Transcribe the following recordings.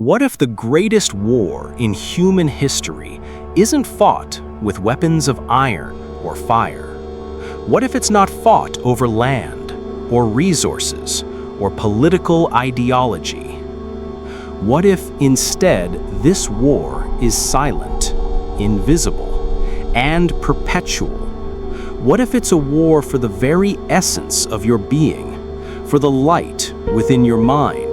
What if the greatest war in human history isn't fought with weapons of iron or fire? What if it's not fought over land or resources or political ideology? What if instead this war is silent, invisible, and perpetual? What if it's a war for the very essence of your being, for the light within your mind,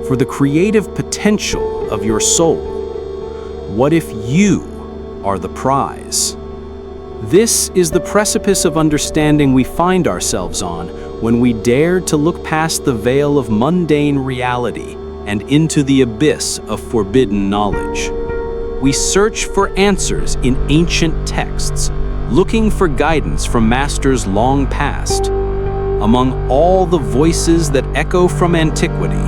for the creative potential of your soul? What if you are the prize? This is the precipice of understanding we find ourselves on when we dare to look past the veil of mundane reality and into the abyss of forbidden knowledge. We search for answers in ancient texts, looking for guidance from masters long past. Among all the voices that echo from antiquity,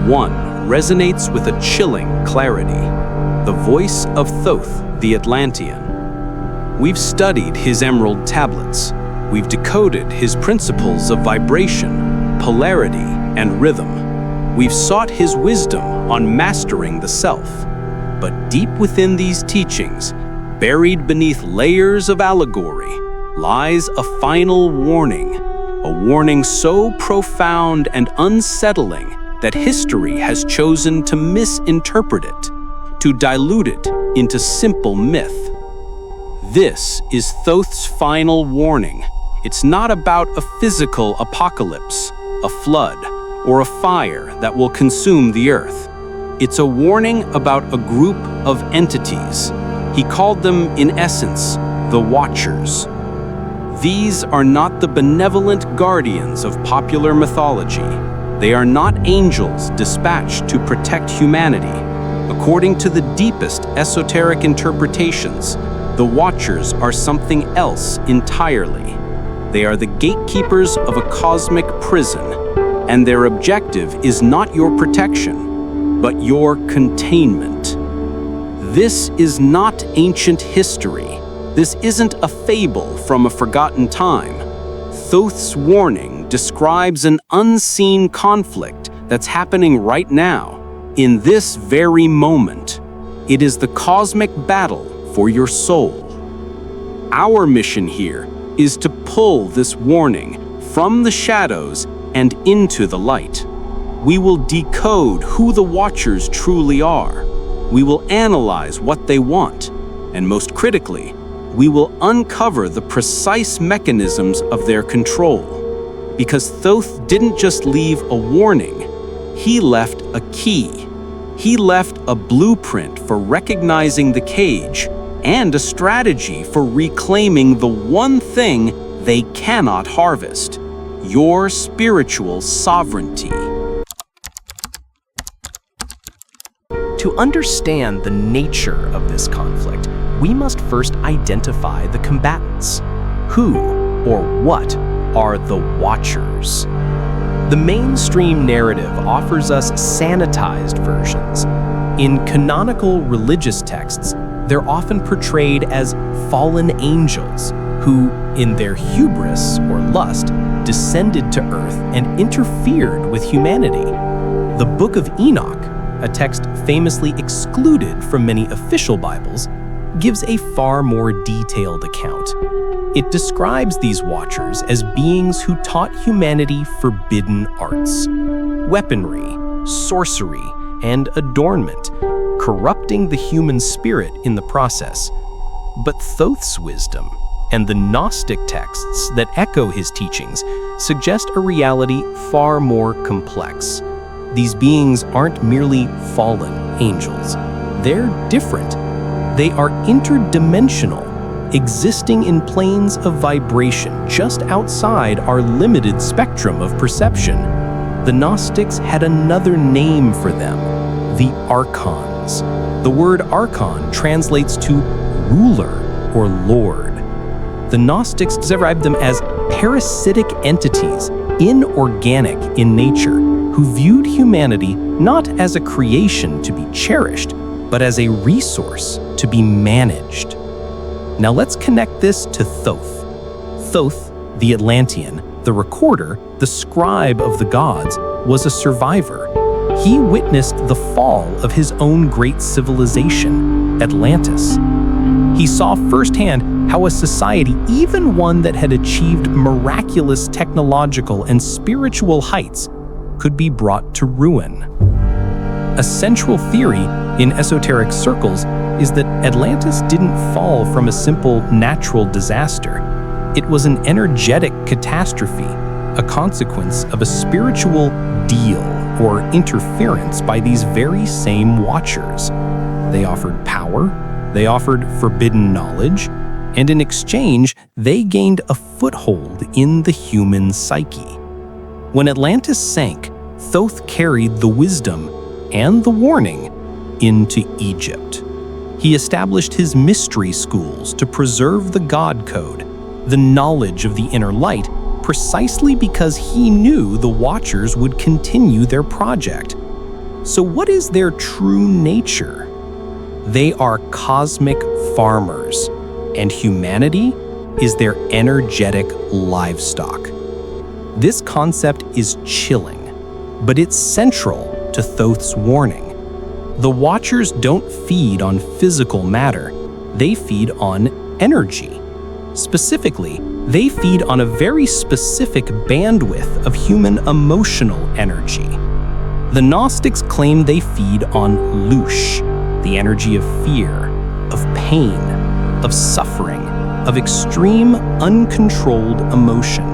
one resonates with a chilling clarity: the voice of Thoth the Atlantean. We've studied his emerald tablets. We've decoded his principles of vibration, polarity, and rhythm. We've sought his wisdom on mastering the self. But deep within these teachings, buried beneath layers of allegory, lies a final warning, a warning so profound and unsettling that history has chosen to misinterpret it, to dilute it into simple myth. This is Thoth's final warning. It's not about a physical apocalypse, a flood, or a fire that will consume the earth. It's a warning about a group of entities. He called them, in essence, the Watchers. These are not the benevolent guardians of popular mythology. They are not angels dispatched to protect humanity. According to the deepest esoteric interpretations, the Watchers are something else entirely. They are the gatekeepers of a cosmic prison, and their objective is not your protection, but your containment. This is not ancient history. This isn't a fable from a forgotten time. Thoth's warning describes an unseen conflict that's happening right now, in this very moment. It is the cosmic battle for your soul. Our mission here is to pull this warning from the shadows and into the light. We will decode who the Watchers truly are. We will analyze what they want, and most critically, we will uncover the precise mechanisms of their control. Because Thoth didn't just leave a warning, he left a key. He left a blueprint for recognizing the cage and a strategy for reclaiming the one thing they cannot harvest: your spiritual sovereignty. To understand the nature of this conflict, we must first identify the combatants. Who or what are the Watchers? The mainstream narrative offers us sanitized versions. In canonical religious texts, they're often portrayed as fallen angels who, in their hubris or lust, descended to earth and interfered with humanity. The Book of Enoch, a text famously excluded from many official Bibles, gives a far more detailed account. It describes these Watchers as beings who taught humanity forbidden arts, weaponry, sorcery, and adornment, corrupting the human spirit in the process. But Thoth's wisdom and the Gnostic texts that echo his teachings suggest a reality far more complex. These beings aren't merely fallen angels. They're different. They are interdimensional, existing in planes of vibration just outside our limited spectrum of perception. The Gnostics had another name for them: the Archons. The word Archon translates to ruler or lord. The Gnostics described them as parasitic entities, inorganic in nature, who viewed humanity not as a creation to be cherished, but as a resource to be managed. Now let's connect this to Thoth. Thoth the Atlantean, the recorder, the scribe of the gods, was a survivor. He witnessed the fall of his own great civilization, Atlantis. He saw firsthand how a society, even one that had achieved miraculous technological and spiritual heights, could be brought to ruin. A central theory in esoteric circles is that Atlantis didn't fall from a simple natural disaster. It was an energetic catastrophe, a consequence of a spiritual deal or interference by these very same watchers. They offered power, they offered forbidden knowledge, and in exchange, they gained a foothold in the human psyche. When Atlantis sank, Thoth carried the wisdom and the warning into Egypt. He established his mystery schools to preserve the God code, the knowledge of the inner light, precisely because he knew the Watchers would continue their project. So what is their true nature? They are cosmic farmers, and humanity is their energetic livestock. This concept is chilling, but it's central to Thoth's warning. The Watchers don't feed on physical matter, they feed on energy. Specifically, they feed on a very specific bandwidth of human emotional energy. The Gnostics claim they feed on lush, the energy of fear, of pain, of suffering, of extreme, uncontrolled emotion.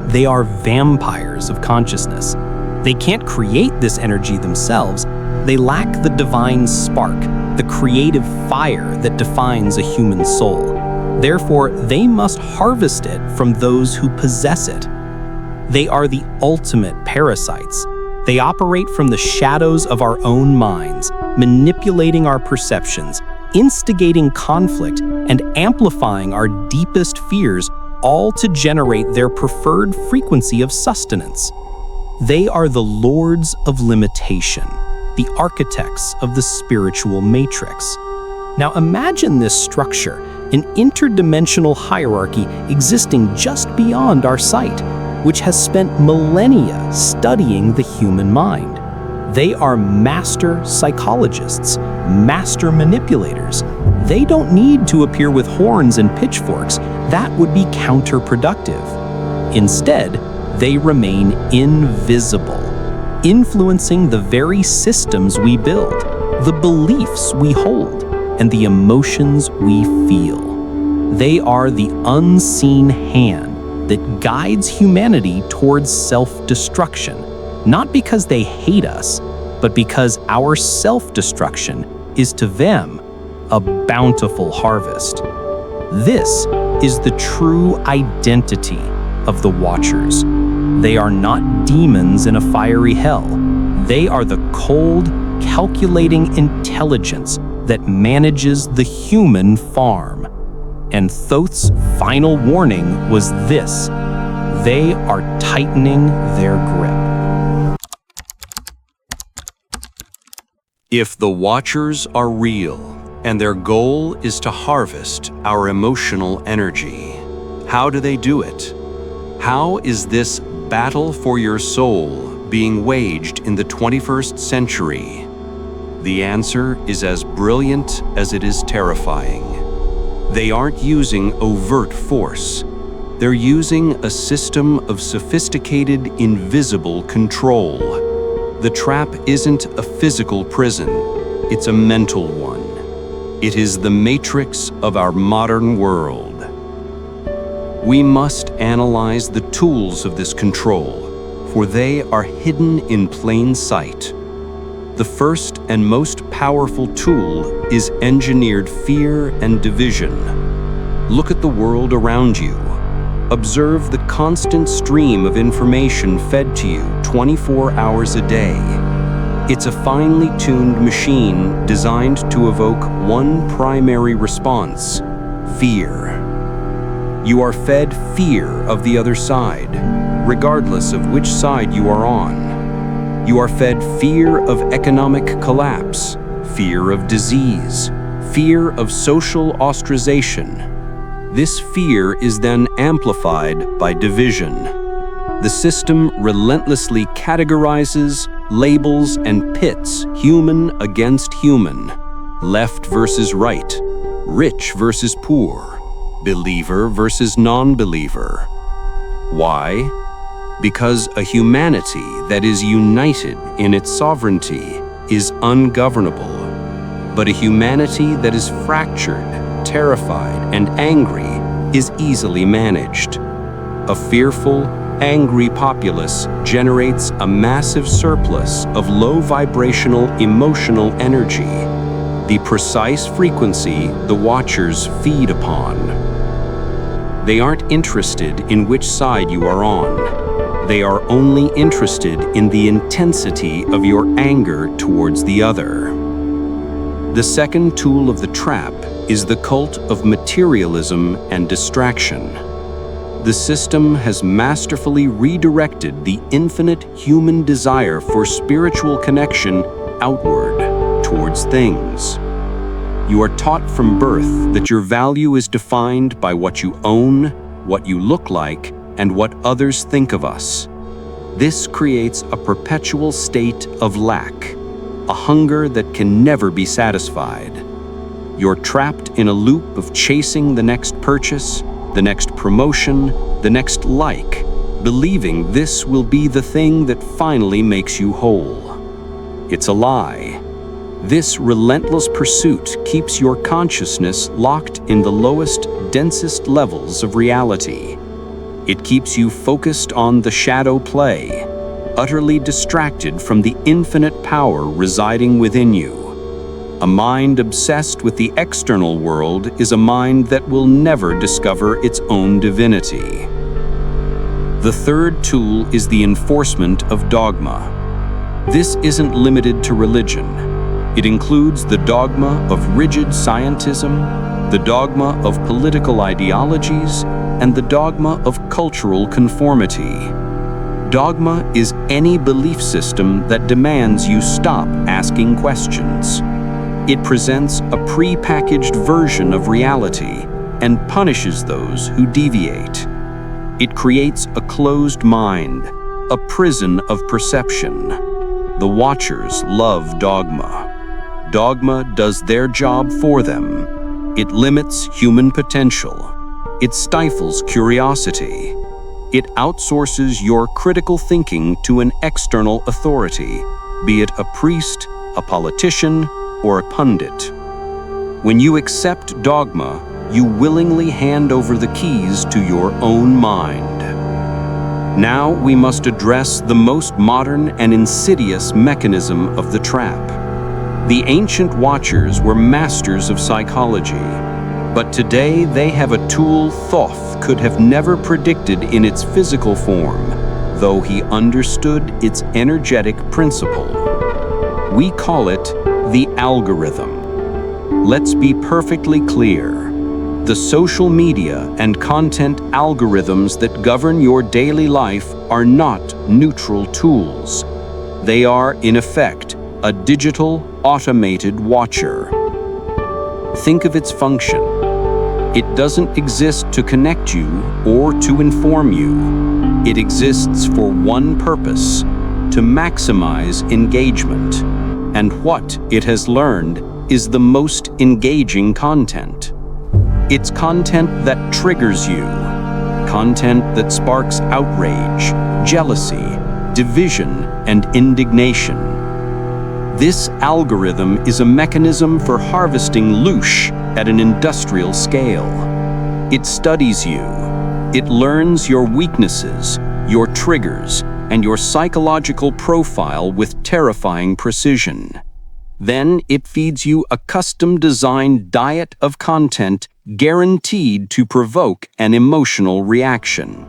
They are vampires of consciousness. They can't create this energy themselves. They lack the divine spark, the creative fire that defines a human soul. Therefore, they must harvest it from those who possess it. They are the ultimate parasites. They operate from the shadows of our own minds, manipulating our perceptions, instigating conflict, and amplifying our deepest fears, all to generate their preferred frequency of sustenance. They are the lords of limitation, the architects of the spiritual matrix. Now imagine this structure, an interdimensional hierarchy existing just beyond our sight, which has spent millennia studying the human mind. They are master psychologists, master manipulators. They don't need to appear with horns and pitchforks. That would be counterproductive. Instead, they remain invisible, influencing the very systems we build, the beliefs we hold, and the emotions we feel. They are the unseen hand that guides humanity towards self-destruction, not because they hate us, but because our self-destruction is to them a bountiful harvest. This is the true identity of the Watchers. They are not demons in a fiery hell. They are the cold, calculating intelligence that manages the human farm. And Thoth's final warning was this: they are tightening their grip. If the Watchers are real, and their goal is to harvest our emotional energy, how do they do it? How is this battle for your soul being waged in the 21st century? The answer is as brilliant as it is terrifying. They aren't using overt force. They're using a system of sophisticated, invisible control. The trap isn't a physical prison, it's a mental one. It is the matrix of our modern world. We must analyze the tools of this control, for they are hidden in plain sight. The first and most powerful tool is engineered fear and division. Look at the world around you. Observe the constant stream of information fed to you 24 hours a day. It's a finely tuned machine designed to evoke one primary response: fear. You are fed fear of the other side, regardless of which side you are on. You are fed fear of economic collapse, fear of disease, fear of social ostracization. This fear is then amplified by division. The system relentlessly categorizes, labels, and pits human against human, left versus right, rich versus poor, believer versus non-believer. Why? Because a humanity that is united in its sovereignty is ungovernable, but a humanity that is fractured, terrified, and angry is easily managed. A fearful, angry populace generates a massive surplus of low-vibrational emotional energy, the precise frequency the Watchers feed upon. They aren't interested in which side you are on. They are only interested in the intensity of your anger towards the other. The second tool of the trap is the cult of materialism and distraction. The system has masterfully redirected the infinite human desire for spiritual connection outward, towards things. You are taught from birth that your value is defined by what you own, what you look like, and what others think of us. This creates a perpetual state of lack, a hunger that can never be satisfied. You're trapped in a loop of chasing the next purchase, the next promotion, the next like, believing this will be the thing that finally makes you whole. It's a lie. This relentless pursuit keeps your consciousness locked in the lowest, densest levels of reality. It keeps you focused on the shadow play, utterly distracted from the infinite power residing within you. A mind obsessed with the external world is a mind that will never discover its own divinity. The third tool is the enforcement of dogma. This isn't limited to religion. It includes the dogma of rigid scientism, the dogma of political ideologies, and the dogma of cultural conformity. Dogma is any belief system that demands you stop asking questions. It presents a pre-packaged version of reality and punishes those who deviate. It creates a closed mind, a prison of perception. The Watchers love dogma. Dogma does their job for them. It limits human potential. It stifles curiosity. It outsources your critical thinking to an external authority, be it a priest, a politician, or a pundit. When you accept dogma, you willingly hand over the keys to your own mind. Now we must address the most modern and insidious mechanism of the trap. The ancient Watchers were masters of psychology, but today they have a tool Thoth could have never predicted in its physical form, though he understood its energetic principle. We call it the algorithm. Let's be perfectly clear. The social media and content algorithms that govern your daily life are not neutral tools. They are, in effect, a digital, automated watcher. Think of its function. It doesn't exist to connect you or to inform you. It exists for one purpose: to maximize engagement. And what it has learned is the most engaging content. It's content that triggers you, content that sparks outrage, jealousy, division, and indignation. This algorithm is a mechanism for harvesting loosh at an industrial scale. It studies you. It learns your weaknesses, your triggers, and your psychological profile with terrifying precision. Then it feeds you a custom-designed diet of content guaranteed to provoke an emotional reaction.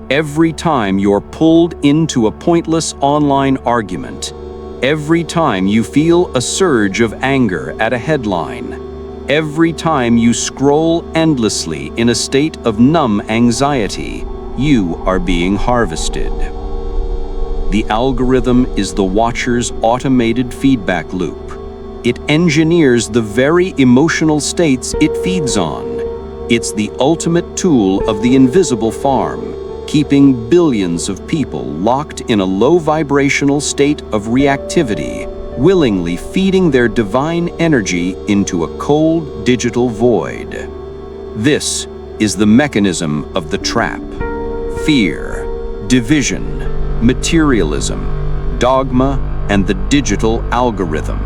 Every time you're pulled into a pointless online argument, every time you feel a surge of anger at a headline, every time you scroll endlessly in a state of numb anxiety, you are being harvested. The algorithm is the Watcher's automated feedback loop. It engineers the very emotional states it feeds on. It's the ultimate tool of the invisible farm, keeping billions of people locked in a low vibrational state of reactivity, willingly feeding their divine energy into a cold digital void. This is the mechanism of the trap. Fear, division, materialism, dogma, and the digital algorithm.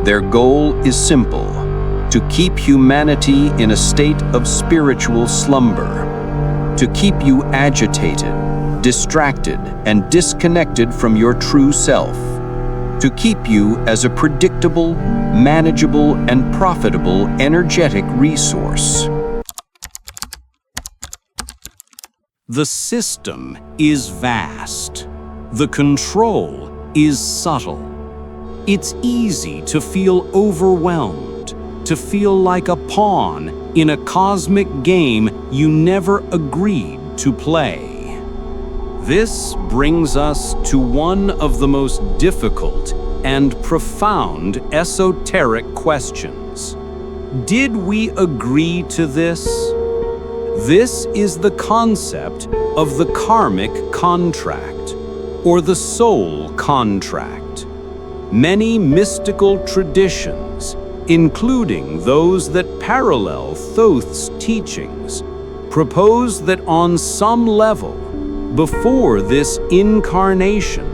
Their goal is simple: to keep humanity in a state of spiritual slumber, to keep you agitated, distracted, and disconnected from your true self, to keep you as a predictable, manageable, and profitable energetic resource. The system is vast. The control is subtle. It's easy to feel overwhelmed, to feel like a pawn in a cosmic game you never agreed to play. This brings us to one of the most difficult and profound esoteric questions. Did we agree to this? This is the concept of the karmic contract, or the soul contract. Many mystical traditions, including those that parallel Thoth's teachings, propose that on some level, before this incarnation,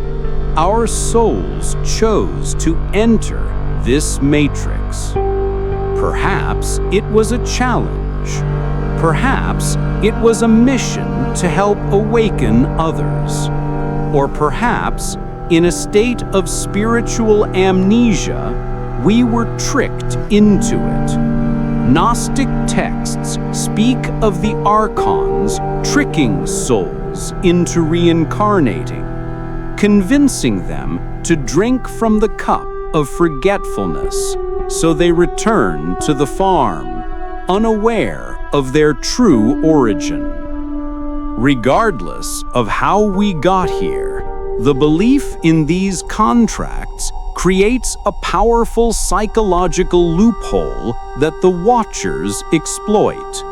our souls chose to enter this matrix. Perhaps it was a challenge. Perhaps it was a mission to help awaken others. Or perhaps, in a state of spiritual amnesia, we were tricked into it. Gnostic texts speak of the archons tricking souls into reincarnating, convincing them to drink from the cup of forgetfulness, so they return to the farm, unaware of their true origin. Regardless of how we got here, the belief in these contracts creates a powerful psychological loophole that the Watchers exploit.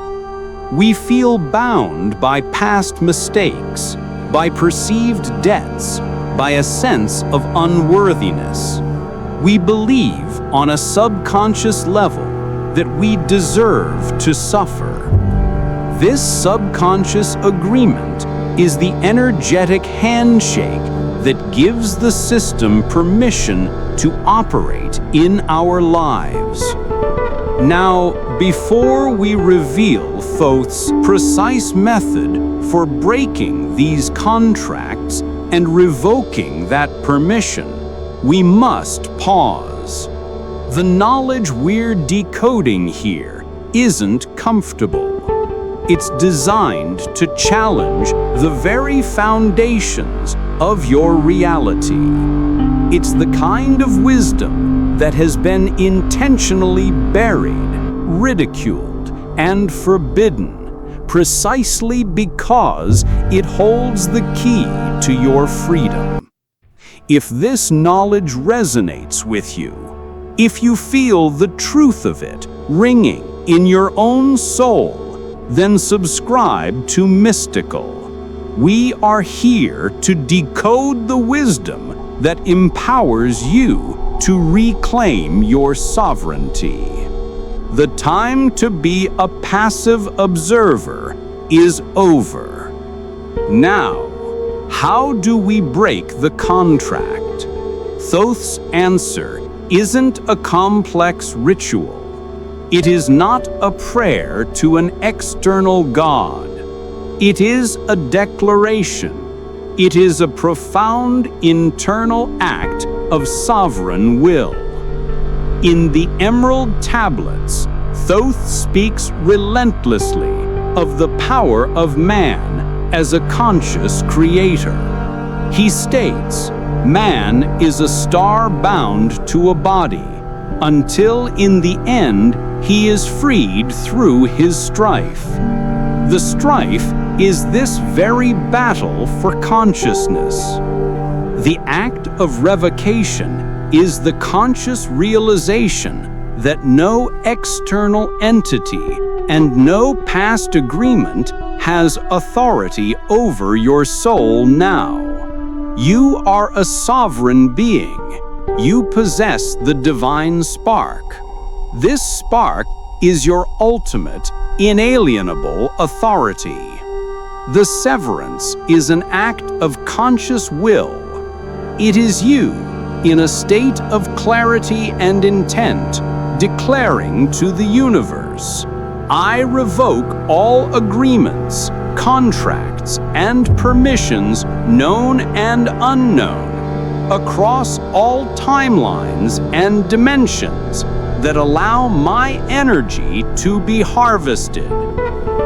We feel bound by past mistakes, by perceived debts, by a sense of unworthiness. We believe on a subconscious level that we deserve to suffer. This subconscious agreement is the energetic handshake that gives the system permission to operate in our lives. Now, before we reveal Thoth's precise method for breaking these contracts and revoking that permission, we must pause. The knowledge we're decoding here isn't comfortable. It's designed to challenge the very foundations of your reality. It's the kind of wisdom that has been intentionally buried, ridiculed, and forbidden, precisely because it holds the key to your freedom. If this knowledge resonates with you, if you feel the truth of it ringing in your own soul, then subscribe to Mystical. We are here to decode the wisdom that empowers you to reclaim your sovereignty. The time to be a passive observer is over. Now, how do we break the contract? Thoth's answer isn't a complex ritual. It is not a prayer to an external god. It is a declaration. It is a profound internal act of sovereign will. In the Emerald Tablets, Thoth speaks relentlessly of the power of man as a conscious creator. He states, man is a star bound to a body, until in the end he is freed through his strife. The strife is this very battle for consciousness. The act of revocation is the conscious realization that no external entity and no past agreement has authority over your soul now. You are a sovereign being. You possess the divine spark. This spark is your ultimate, inalienable authority. The severance is an act of conscious will. It is you, in a state of clarity and intent, declaring to the universe, I revoke all agreements, contracts, and permissions, known and unknown, across all timelines and dimensions that allow my energy to be harvested.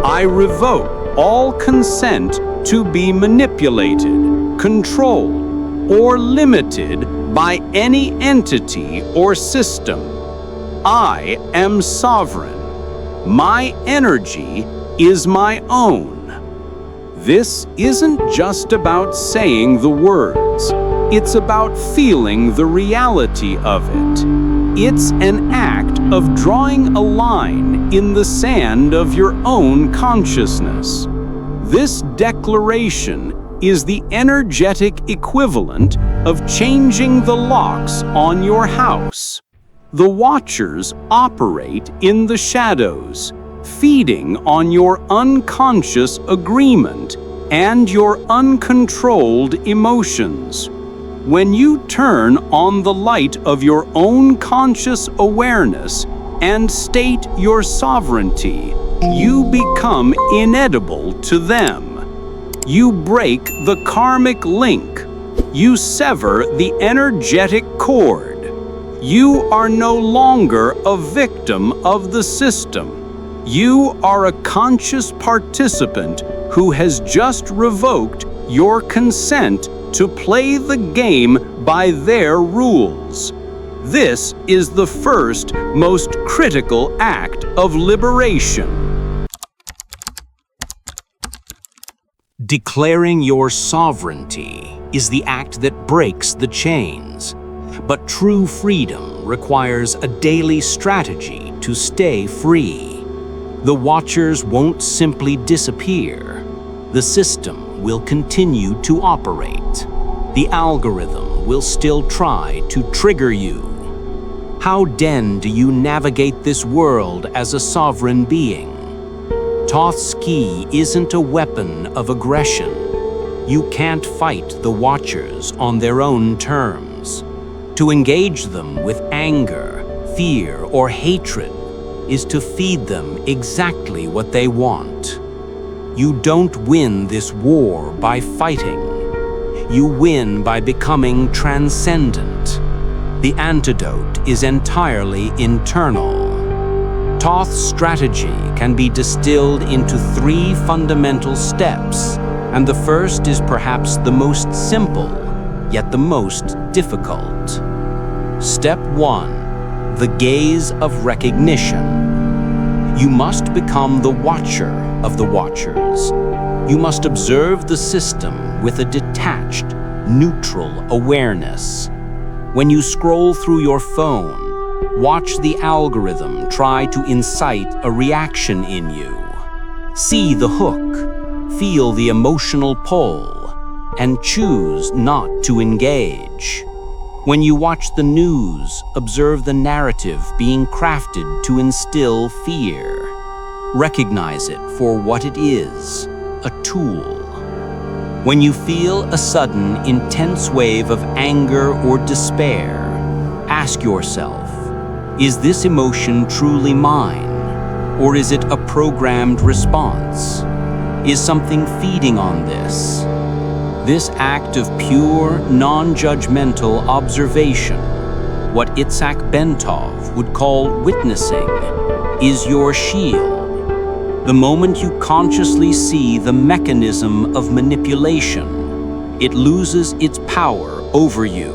I revoke all consent to be manipulated, controlled, or limited by any entity or system. I am sovereign. My energy is my own. This isn't just about saying the words. It's about feeling the reality of it. It's an act of drawing a line in the sand of your own consciousness. This declaration is the energetic equivalent of changing the locks on your house. The Watchers operate in the shadows, feeding on your unconscious agreement and your uncontrolled emotions. When you turn on the light of your own conscious awareness and state your sovereignty, you become inedible to them. You break the karmic link. You sever the energetic cord. You are no longer a victim of the system. You are a conscious participant who has just revoked your consent to play the game by their rules. This is the first, most critical act of liberation. Declaring your sovereignty is the act that breaks the chains. But true freedom requires a daily strategy to stay free. The Watchers won't simply disappear. The system will continue to operate. The algorithm will still try to trigger you. How then do you navigate this world as a sovereign being? Thoth's key isn't a weapon of aggression. You can't fight the Watchers on their own terms. To engage them with anger, fear, or hatred is to feed them exactly what they want. You don't win this war by fighting. You win by becoming transcendent. The antidote is entirely internal. Thoth's strategy can be distilled into 3 fundamental steps, and the first is perhaps the most simple, yet the most difficult. Step 1. The gaze of recognition. You must become the watcher of the Watchers. You must observe the system with a detached, neutral awareness. When you scroll through your phone, watch the algorithm try to incite a reaction in you. See the hook, feel the emotional pull, and choose not to engage. When you watch the news, observe the narrative being crafted to instill fear. Recognize it for what it is, a tool. When you feel a sudden, intense wave of anger or despair, ask yourself, is this emotion truly mine? Or is it a programmed response? Is something feeding on this? This act of pure, non-judgmental observation, what Itzhak Bentov would call witnessing, is your shield. The moment you consciously see the mechanism of manipulation, it loses its power over you.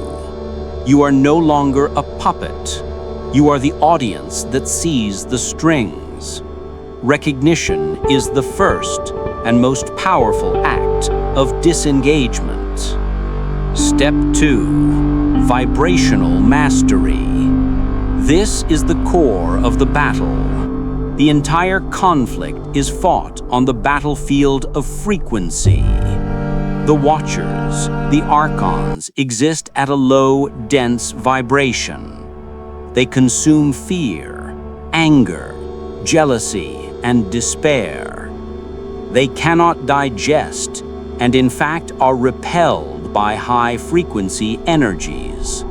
You are no longer a puppet. You are the audience that sees the strings. Recognition is the first and most powerful act of disengagement. Step 2. Vibrational mastery. This is the core of the battle. The entire conflict is fought on the battlefield of frequency. The Watchers, the Archons, exist at a low, dense vibration. They consume fear, anger, jealousy, and despair. They cannot digest, and in fact are repelled by high-frequency energies.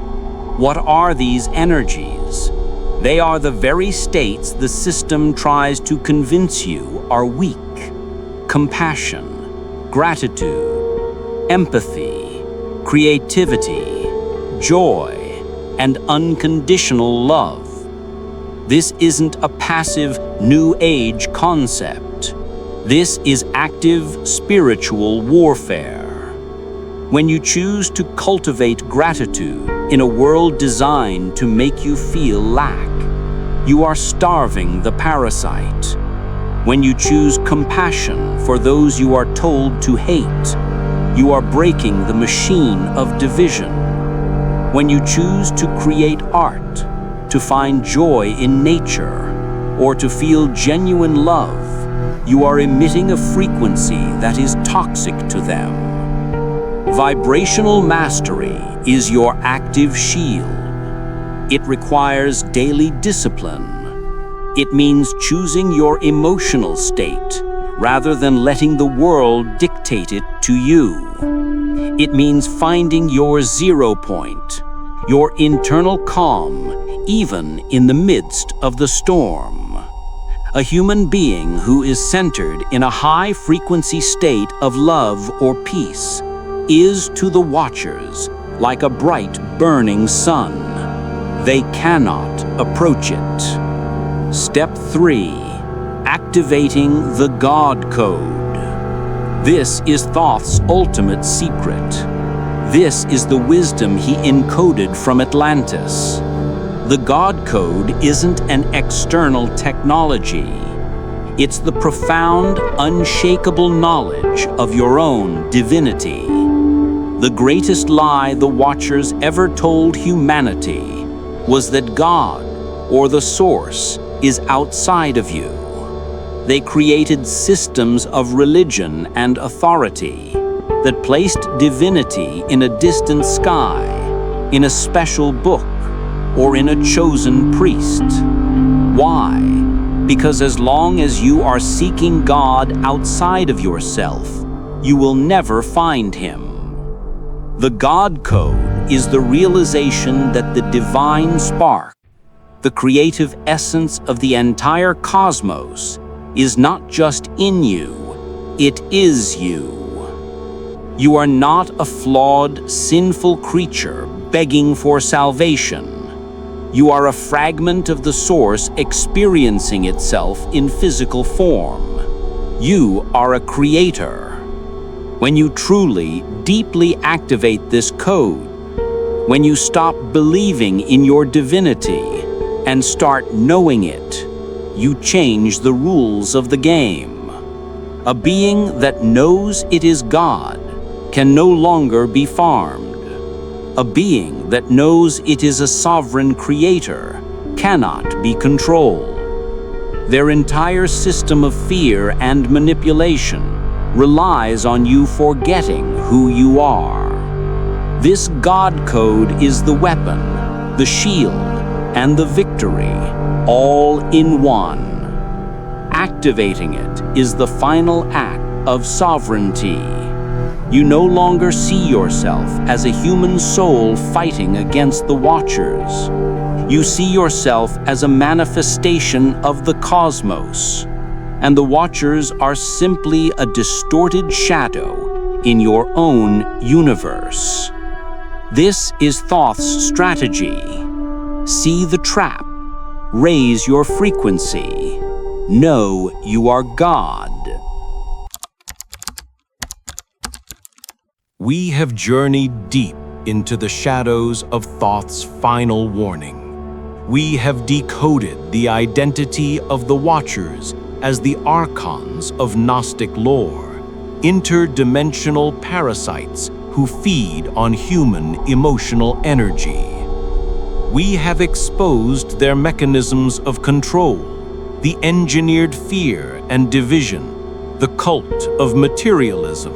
What are these energies? They are the very states the system tries to convince you are weak. Compassion, gratitude, empathy, creativity, joy, and unconditional love. This isn't a passive New Age concept. This is active spiritual warfare. When you choose to cultivate gratitude in a world designed to make you feel lack, you are starving the parasite. When you choose compassion for those you are told to hate, you are breaking the machine of division. When you choose to create art, to find joy in nature, or to feel genuine love, you are emitting a frequency that is toxic to them. Vibrational mastery is your active shield. It requires daily discipline. It means choosing your emotional state rather than letting the world dictate it to you. It means finding your 0 point, your internal calm, even in the midst of the storm. A human being who is centered in a high-frequency state of love or peace is to the Watchers like a bright, burning sun. They cannot approach it. Step 3. Activating the God Code. This is Thoth's ultimate secret. This is the wisdom he encoded from Atlantis. The God Code isn't an external technology. It's the profound, unshakable knowledge of your own divinity. The greatest lie the Watchers ever told humanity was that God, or the Source, is outside of you. They created systems of religion and authority that placed divinity in a distant sky, in a special book, or in a chosen priest. Why? Because as long as you are seeking God outside of yourself, you will never find Him. The God Code is the realization that the divine spark, the creative essence of the entire cosmos, is not just in you, it is you. You are not a flawed, sinful creature begging for salvation. You are a fragment of the Source experiencing itself in physical form. You are a creator. When you truly, deeply activate this code, when you stop believing in your divinity and start knowing it, you change the rules of the game. A being that knows it is God can no longer be farmed. A being that knows it is a sovereign creator cannot be controlled. Their entire system of fear and manipulation relies on you forgetting who you are. This God Code is the weapon, the shield, and the victory, all in one. Activating it is the final act of sovereignty. You no longer see yourself as a human soul fighting against the Watchers. You see yourself as a manifestation of the cosmos, and the Watchers are simply a distorted shadow in your own universe. This is Thoth's strategy. See the trap. Raise your frequency. Know you are God. We have journeyed deep into the shadows of Thoth's final warning. We have decoded the identity of the Watchers as the Archons of Gnostic lore, interdimensional parasites who feed on human emotional energy. We have exposed their mechanisms of control, the engineered fear and division, the cult of materialism,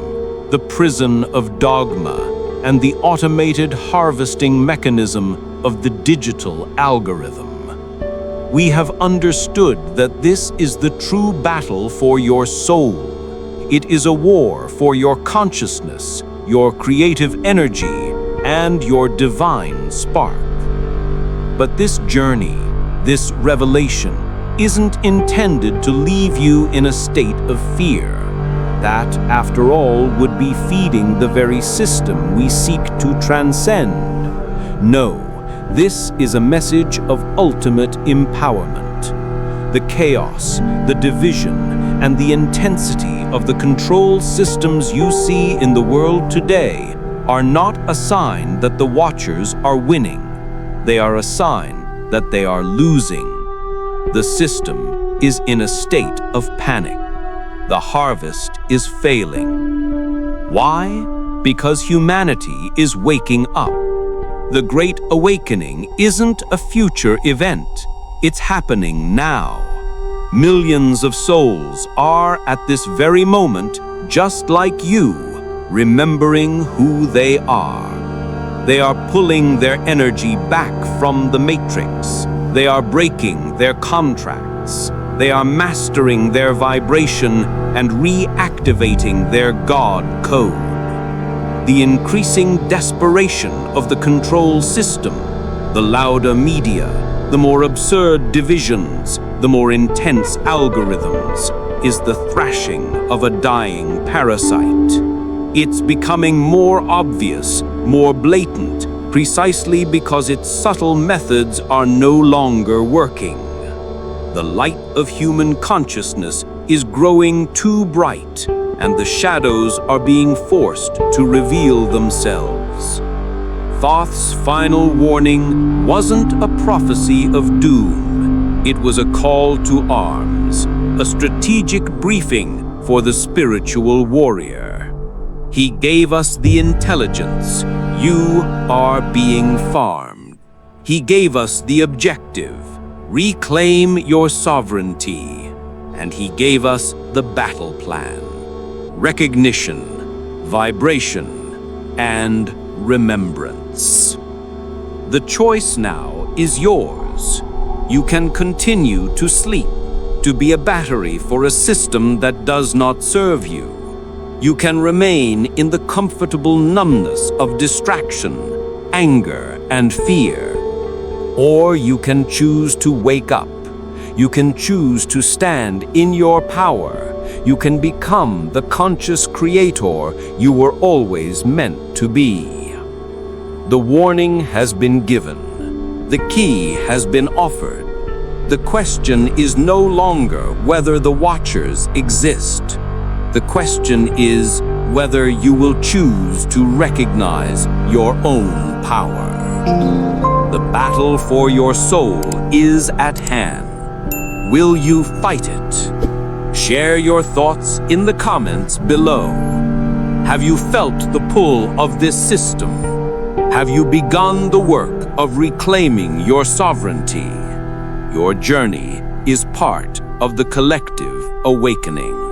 the prison of dogma, and the automated harvesting mechanism of the digital algorithm. We have understood that this is the true battle for your soul. It is a war for your consciousness, your creative energy, and your divine spark. But this journey, this revelation, isn't intended to leave you in a state of fear. That, after all, would be feeding the very system we seek to transcend. No, this is a message of ultimate empowerment. The chaos, the division, and the intensity of the control systems you see in the world today are not a sign that the Watchers are winning. They are a sign that they are losing. The system is in a state of panic. The harvest is failing. Why? Because humanity is waking up. The Great Awakening isn't a future event. It's happening now. Millions of souls are at this very moment, just like you, remembering who they are. They are pulling their energy back from the matrix. They are breaking their contracts. They are mastering their vibration and reactivating their God code. The increasing desperation of the control system, the louder media, the more absurd divisions, the more intense algorithms, is the thrashing of a dying parasite. It's becoming more obvious, more blatant, precisely because its subtle methods are no longer working. The light of human consciousness is growing too bright, and the shadows are being forced to reveal themselves. Thoth's final warning wasn't a prophecy of doom. It was a call to arms, a strategic briefing for the spiritual warrior. He gave us the intelligence. You are being farmed. He gave us the objective. Reclaim your sovereignty. And he gave us the battle plan. Recognition, vibration, and remembrance. The choice now is yours. You can continue to sleep, to be a battery for a system that does not serve you. You can remain in the comfortable numbness of distraction, anger, and fear. Or you can choose to wake up. You can choose to stand in your power. You can become the conscious creator you were always meant to be. The warning has been given. The key has been offered. The question is no longer whether the Watchers exist. The question is whether you will choose to recognize your own power. The battle for your soul is at hand. Will you fight it? Share your thoughts in the comments below. Have you felt the pull of this system? Have you begun the work of reclaiming your sovereignty? Your journey is part of the collective awakening.